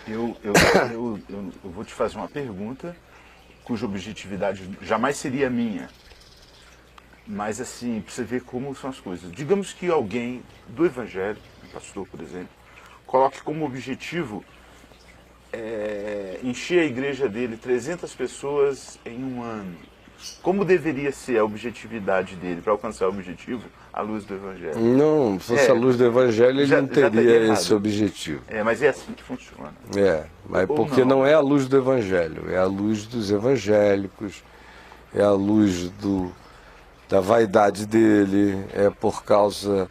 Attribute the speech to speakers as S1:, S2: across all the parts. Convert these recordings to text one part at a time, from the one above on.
S1: Eu vou te fazer uma pergunta cuja objetividade jamais seria minha. Mas assim, para você ver como são as coisas. Digamos que alguém do Evangelho, um pastor, por exemplo, coloque como objetivo encher a igreja dele 300 pessoas em um ano. Como deveria ser a objetividade dele para alcançar o objetivo à luz do Evangelho?
S2: Não, se fosse a luz do Evangelho, ele não teria esse objetivo.
S1: Mas é assim que funciona.
S2: Mas porque não é a luz do Evangelho, é a luz dos evangélicos, é a luz da vaidade dele, é por causa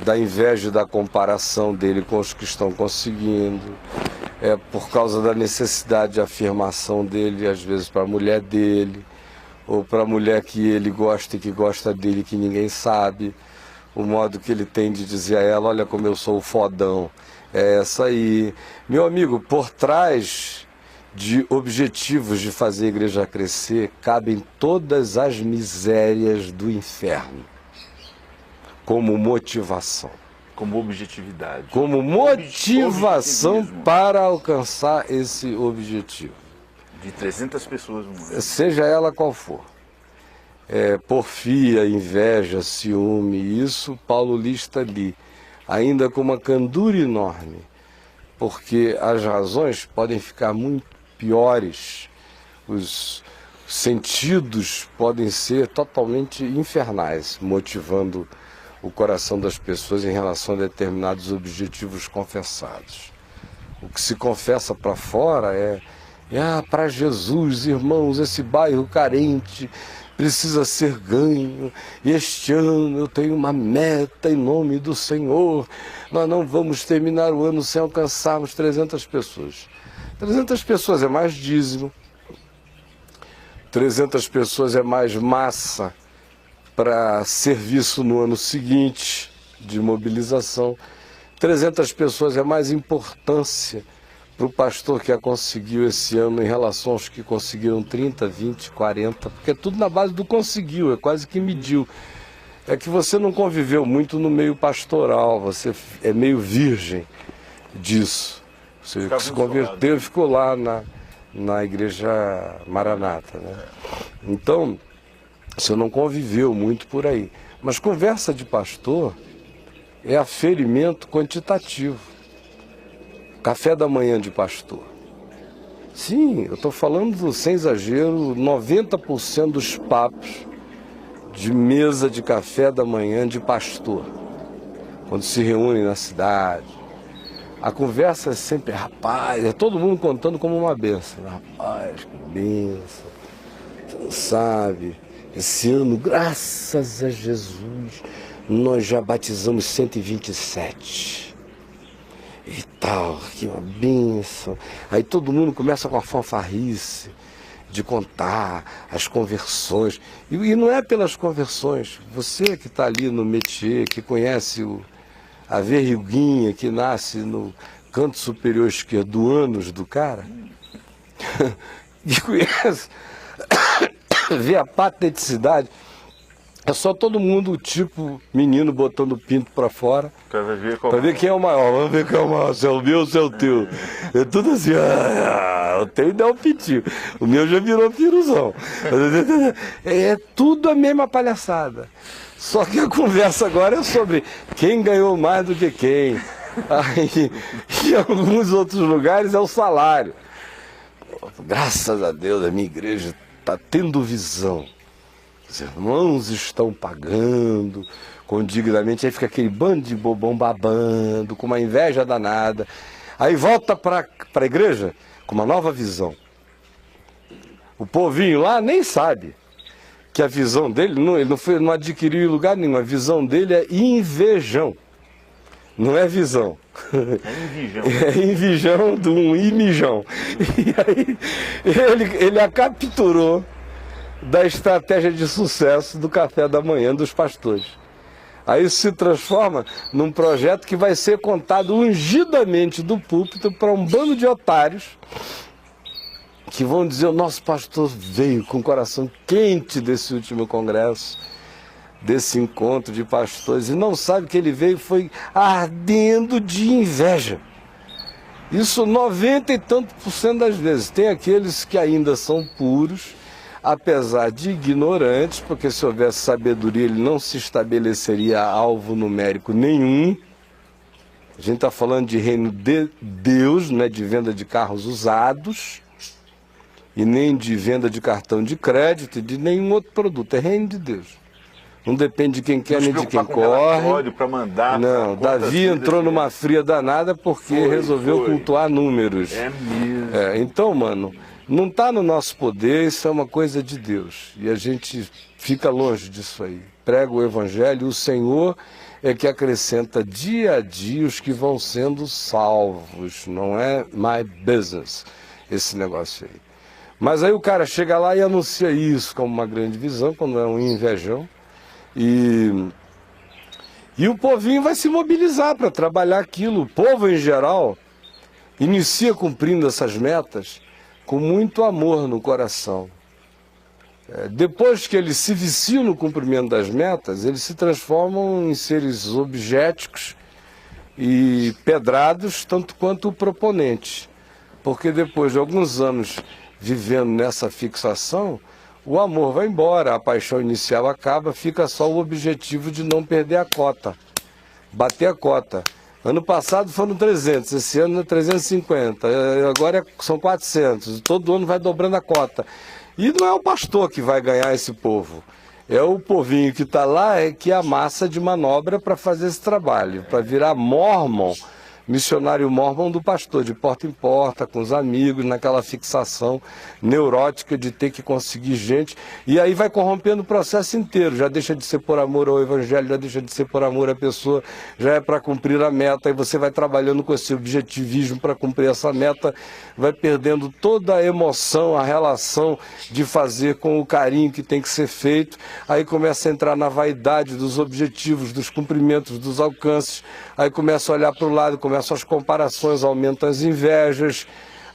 S2: da inveja e da comparação dele com os que estão conseguindo, é por causa da necessidade de afirmação dele, às vezes para a mulher dele, ou para a mulher que ele gosta e que gosta dele, que ninguém sabe, o modo que ele tem de dizer a ela, olha como eu sou o fodão, é essa aí. Meu amigo, por trás de objetivos de fazer a igreja crescer, cabem todas as misérias do inferno, como motivação.
S1: Como objetividade.
S2: Como motivação para alcançar esse objetivo.
S1: De 300 pessoas no mundo.
S2: Seja ela qual for. Porfia, inveja, ciúme, isso Paulo lista ali, ainda com uma candura enorme, porque as razões podem ficar muito piores, os sentidos podem ser totalmente infernais, motivando o coração das pessoas em relação a determinados objetivos confessados. O que se confessa para fora para Jesus, irmãos, esse bairro carente precisa ser ganho. Este ano eu tenho uma meta em nome do Senhor. Nós não vamos terminar o ano sem alcançarmos 300 pessoas. 300 pessoas é mais dízimo. 300 pessoas é mais massa para serviço no ano seguinte de mobilização. 300 pessoas é mais importância para o pastor que a conseguiu esse ano em relação aos que conseguiram 30, 20, 40, porque é tudo na base do conseguiu, é quase que mediu. É que você não conviveu muito no meio pastoral, você é meio virgem disso. Você se converteu e ficou lá na igreja Maranata, né? Então, você não conviveu muito por aí. Mas conversa de pastor é aferimento quantitativo. Café da manhã de pastor. Sim, eu estou falando, sem exagero, 90% dos papos de mesa de café da manhã de pastor, quando se reúnem na cidade. A conversa é sempre, rapaz, é todo mundo contando como uma bênção. Rapaz, que bênção. Você não sabe, esse ano, graças a Jesus, nós já batizamos 127. E tal, que uma bênção. Aí todo mundo começa com a fanfarrice de contar as conversões. E não é pelas conversões. Você que está ali no métier, que conhece a verruguinha que nasce no canto superior esquerdo do ânus do cara, que conhece, vê a pateticidade. É só todo mundo, tipo menino botando o pinto pra fora, pra ver quem é o maior. Vamos ver quem é o maior, se é o meu ou se é o teu. É tudo assim, o teu ainda é um pitinho, o meu já virou piruzão. É tudo a mesma palhaçada. Só que a conversa agora é sobre quem ganhou mais do que quem. Aí, em alguns outros lugares é o salário. Graças a Deus a minha igreja está tendo visão. Os irmãos estão pagando condignamente, aí fica aquele bando de bobão babando, com uma inveja danada. Aí volta para a igreja com uma nova visão. O povinho lá nem sabe que a visão dele, ele não adquiriu em lugar nenhum, a visão dele é invejão. Não é visão.
S1: É invijão.
S2: É invijão de um imijão. E aí ele a capturou da estratégia de sucesso do café da manhã dos pastores. Aí isso se transforma num projeto que vai ser contado ungidamente do púlpito para um bando de otários que vão dizer: o nosso pastor veio com o coração quente desse último congresso, desse encontro de pastores, e não sabe que ele veio foi ardendo de inveja. Isso 90 e tanto por cento das vezes. Tem aqueles que ainda são puros, apesar de ignorantes, porque se houvesse sabedoria ele não se estabeleceria alvo numérico nenhum. A gente está falando de reino de Deus, não é de venda de carros usados, e nem de venda de cartão de crédito, e de nenhum outro produto. É reino de Deus. Não depende de quem quer nem de quem corre.
S1: Para mandar.
S2: Não, Davi entrou numa fria danada porque resolveu cultuar números.
S1: É mesmo.
S2: Então, mano, não está no nosso poder, isso é uma coisa de Deus. E a gente fica longe disso aí. Prega o evangelho, o Senhor é que acrescenta dia a dia os que vão sendo salvos. Não é my business esse negócio aí. Mas aí o cara chega lá e anuncia isso como uma grande visão, quando é um invejão. E o povinho vai se mobilizar para trabalhar aquilo. O povo, em geral, inicia cumprindo essas metas com muito amor no coração. Depois que eles se viciam no cumprimento das metas, eles se transformam em seres objeticos e pedrados, tanto quanto o proponente. Porque depois de alguns anos vivendo nessa fixação, o amor vai embora, a paixão inicial acaba, fica só o objetivo de não perder a cota, bater a cota. Ano passado foram 300, esse ano é 350, agora são 400, todo ano vai dobrando a cota. E não é o pastor que vai ganhar esse povo, é o povinho que está lá, que é a massa de manobra para fazer esse trabalho, para virar mormon, missionário mormon do pastor, de porta em porta, com os amigos, naquela fixação neurótica de ter que conseguir gente, e aí vai corrompendo o processo inteiro, já deixa de ser por amor ao evangelho, já deixa de ser por amor à pessoa, já é para cumprir a meta, e você vai trabalhando com esse objetivismo para cumprir essa meta, vai perdendo toda a emoção, a relação de fazer com o carinho que tem que ser feito, aí começa a entrar na vaidade dos objetivos, dos cumprimentos, dos alcances, aí começa a olhar para o lado, começam as comparações, aumentam as invejas,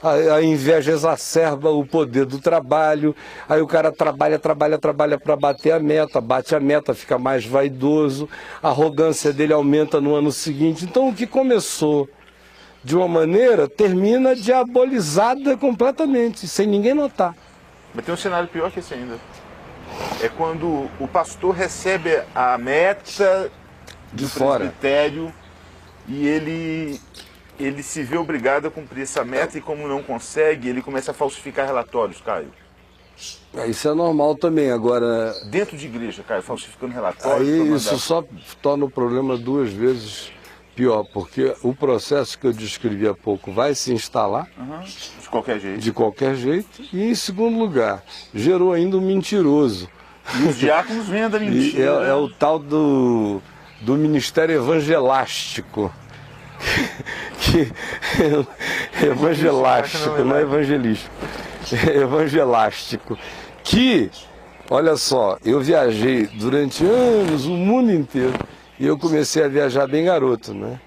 S2: a inveja exacerba o poder do trabalho, aí o cara trabalha para bater a meta, bate a meta, fica mais vaidoso, a arrogância dele aumenta no ano seguinte. Então o que começou de uma maneira termina diabolizada completamente, sem ninguém notar.
S1: Mas tem um cenário pior que esse ainda. É quando o pastor recebe a meta
S2: de
S1: do
S2: fora.
S1: presbitério e ele se vê obrigado a cumprir essa meta e como não consegue, ele começa a falsificar relatórios, Caio.
S2: Isso é normal também, agora...
S1: Dentro de igreja, Caio, falsificando relatórios.
S2: Aí isso só torna o problema 2 vezes pior, porque o processo que eu descrevi há pouco vai se instalar.
S1: De qualquer jeito.
S2: De qualquer jeito. E em segundo lugar, gerou ainda um mentiroso.
S1: E os diáconos vêm da mentira.
S2: É o tal do ministério evangelástico. Evangelástico, não é evangelístico. Evangelástico. Que, olha só, eu viajei durante anos, o mundo inteiro. E eu comecei a viajar bem garoto, né?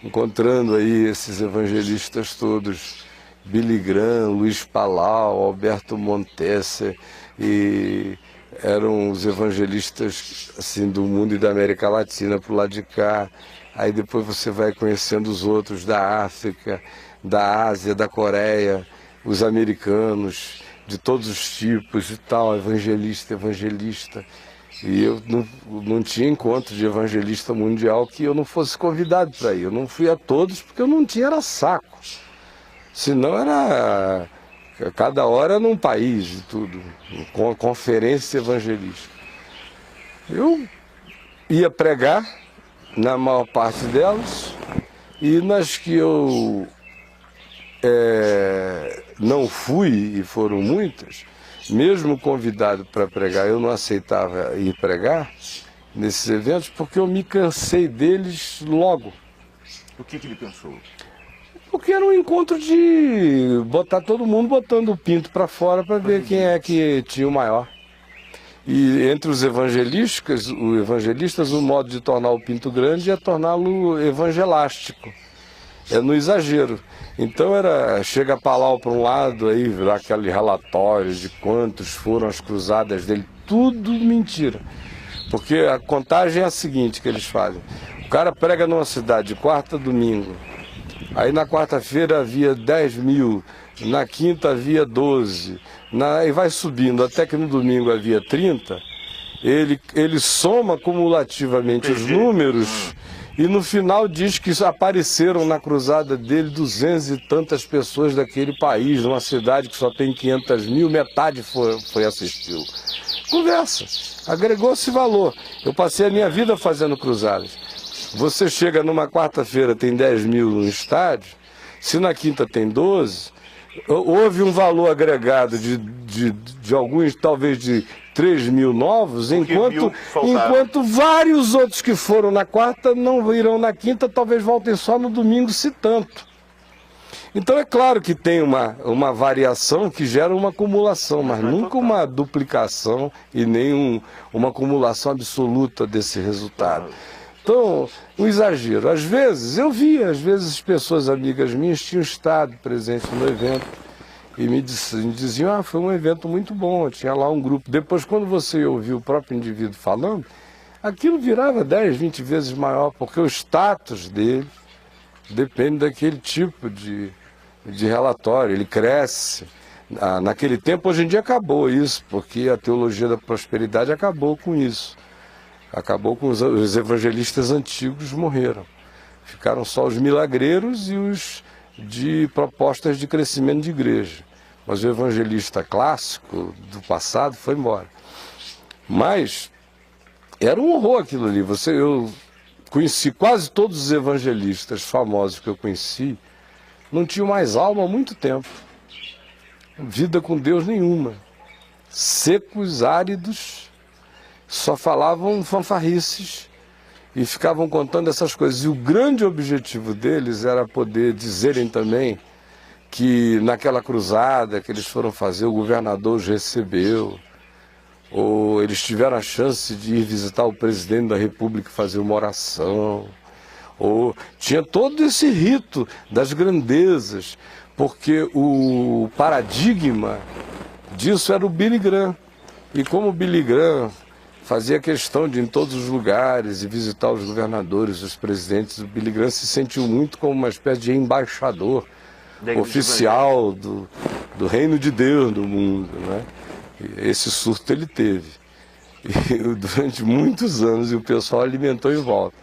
S2: Encontrando aí esses evangelistas todos, Billy Graham, Luiz Palau, Alberto Montese, e eram os evangelistas assim, do mundo e da América Latina pro lado de cá. Aí depois você vai conhecendo os outros da África, da Ásia, da Coreia, os americanos, de todos os tipos e tal, evangelista. E eu não tinha encontro de evangelista mundial que eu não fosse convidado para ir. Eu não fui a todos porque eu não tinha era saco. Senão era cada hora num país e tudo, com conferência evangelística. Eu ia pregar na maior parte delas e nas que eu não fui, e foram muitas, mesmo convidado para pregar, eu não aceitava ir pregar nesses eventos porque eu me cansei deles logo.
S1: O que ele pensou?
S2: Porque era um encontro de botar todo mundo botando o pinto para fora para ver quem é que tinha o maior. E entre os evangelistas, o modo de tornar o pinto grande é torná-lo evangelástico. É no exagero. Então chega Palau para um lado, aí dá aquele relatório de quantos foram as cruzadas dele, tudo mentira. Porque a contagem é a seguinte que eles fazem. O cara prega numa cidade de quarta a domingo, Aí na quarta-feira havia 10 mil, na quinta havia 12, e vai subindo, até que no domingo havia 30. Ele soma cumulativamente os números e no final diz que apareceram na cruzada dele 200 e tantas pessoas daquele país, numa cidade que só tem 500 mil, metade foi assistir. Conversa, agregou-se valor. Eu passei a minha vida fazendo cruzadas. Você chega numa quarta-feira, tem 10 mil no estádio, se na quinta tem 12, houve um valor agregado de alguns, talvez de 3 mil novos, enquanto vários outros que foram na quarta não irão na quinta, talvez voltem só no domingo, se tanto. Então é claro que tem uma variação que gera uma acumulação, mas nunca uma duplicação e nem uma acumulação absoluta desse resultado. Então, um exagero. Às vezes, eu via, pessoas amigas minhas tinham estado presentes no evento e me diziam, foi um evento muito bom, tinha lá um grupo. Depois, quando você ouvia o próprio indivíduo falando, aquilo virava 10, 20 vezes maior, porque o status dele depende daquele tipo de relatório, ele cresce. Naquele tempo, hoje em dia acabou isso, porque a teologia da prosperidade acabou com isso. Acabou com os evangelistas antigos, morreram. Ficaram só os milagreiros e os de propostas de crescimento de igreja. Mas o evangelista clássico do passado foi embora. Mas era um horror aquilo ali. Eu conheci quase todos os evangelistas famosos que eu conheci, não tinham mais alma há muito tempo. Vida com Deus nenhuma. Secos, áridos, só falavam fanfarrices e ficavam contando essas coisas. E o grande objetivo deles era poder dizerem também que naquela cruzada que eles foram fazer, o governador os recebeu, ou eles tiveram a chance de ir visitar o presidente da República e fazer uma oração, ou tinha todo esse rito das grandezas, porque o paradigma disso era o Billy Graham. E como o Billy Graham fazia questão de ir em todos os lugares e visitar os governadores, os presidentes, o Billy Graham se sentiu muito como uma espécie de embaixador oficial do reino de Deus no mundo, né? Esse surto ele teve durante muitos anos e o pessoal alimentou em volta.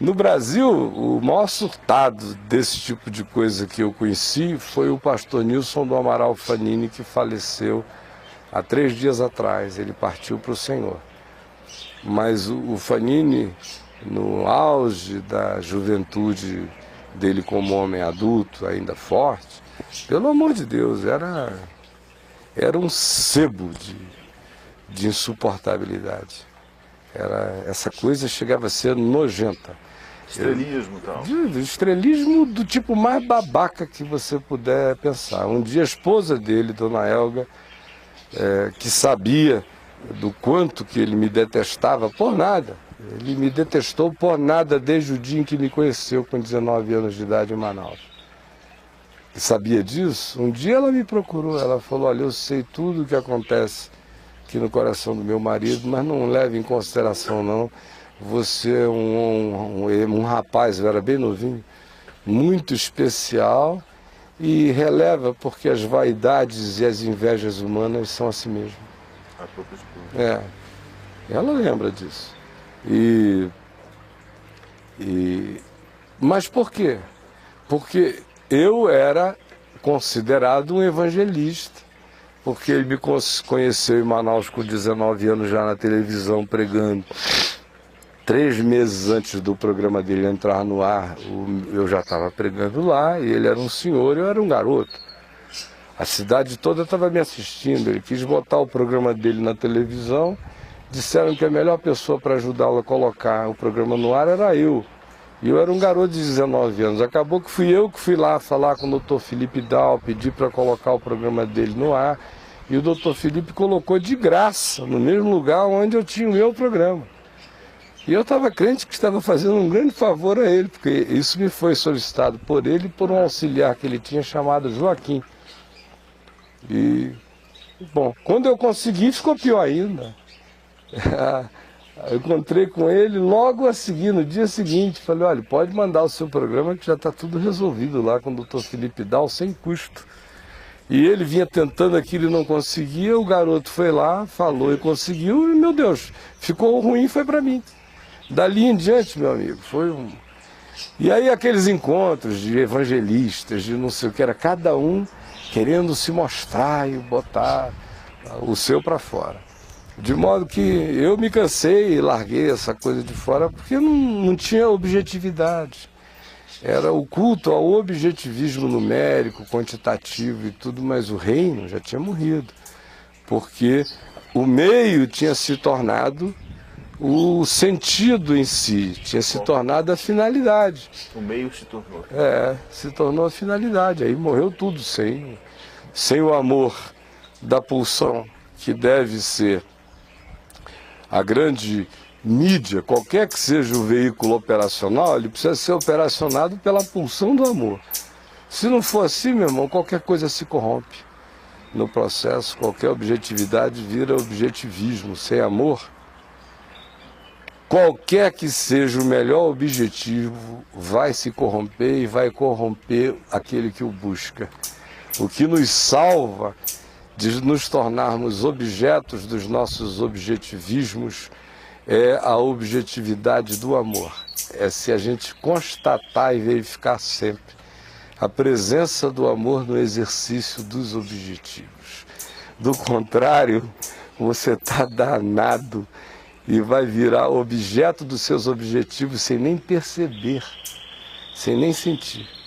S2: No Brasil, o maior surtado desse tipo de coisa que eu conheci foi o pastor Nilson do Amaral Fanini, que faleceu há 3 dias atrás. Ele partiu para o Senhor. Mas o Fanini, no auge da juventude dele como homem adulto, ainda forte, pelo amor de Deus, era um sebo de insuportabilidade. Essa coisa chegava a ser nojenta.
S1: Estrelismo e tal.
S2: Estrelismo do tipo mais babaca que você puder pensar. Um dia a esposa dele, Dona Elga, que sabia do quanto que ele me detestava por nada. Ele me detestou por nada desde o dia em que me conheceu com 19 anos de idade em Manaus. E sabia disso? Um dia ela me procurou, ela falou, olha, eu sei tudo o que acontece aqui no coração do meu marido, mas não leve em consideração não. Você é um rapaz, eu era bem novinho, muito especial e releva porque as vaidades e as invejas humanas são assim mesmo.
S1: A própria esposa.
S2: Ela lembra disso. Mas por quê? Porque eu era considerado um evangelista, porque ele me conheceu em Manaus com 19 anos já na televisão pregando. 3 meses antes do programa dele entrar no ar, eu já estava pregando lá, e ele era um senhor, eu era um garoto. A cidade toda estava me assistindo, ele quis botar o programa dele na televisão, disseram que a melhor pessoa para ajudá-lo a colocar o programa no ar era eu. E eu era um garoto de 19 anos. Acabou que fui eu que fui lá falar com o Dr. Felipe Dal, pedi para colocar o programa dele no ar, e o Dr. Felipe colocou de graça, no mesmo lugar onde eu tinha o meu programa. E eu estava crente que estava fazendo um grande favor a ele, porque isso me foi solicitado por ele e por um auxiliar que ele tinha chamado Joaquim. E, bom, quando eu consegui, ficou pior ainda. Eu encontrei com ele logo a seguir, no dia seguinte. Falei, olha, pode mandar o seu programa que já está tudo resolvido lá com o Dr. Felipe Dal, sem custo. E ele vinha tentando aquilo e não conseguia, o garoto foi lá, falou e conseguiu, e meu Deus, ficou ruim, foi para mim. Dali em diante, meu amigo, foi um... E aí aqueles encontros de evangelistas, de não sei o que, era cada um querendo se mostrar e botar o seu para fora. De modo que eu me cansei e larguei essa coisa de fora porque não tinha objetividade. Era o culto ao objetivismo numérico, quantitativo e tudo, mas o reino já tinha morrido. Porque o meio tinha se tornado o sentido em si, tinha se tornado a finalidade.
S1: O meio se tornou.
S2: Se tornou a finalidade. Aí morreu tudo sem o amor da pulsão, que deve ser a grande mídia, qualquer que seja o veículo operacional, ele precisa ser operacionado pela pulsão do amor. Se não for assim, meu irmão, qualquer coisa se corrompe no processo, qualquer objetividade vira objetivismo. Sem amor, qualquer que seja o melhor objetivo vai se corromper e vai corromper aquele que o busca. O que nos salva de nos tornarmos objetos dos nossos objetivismos é a objetividade do amor. É se a gente constatar e verificar sempre a presença do amor no exercício dos objetivos. Do contrário, você está danado e vai virar objeto dos seus objetivos sem nem perceber, sem nem sentir.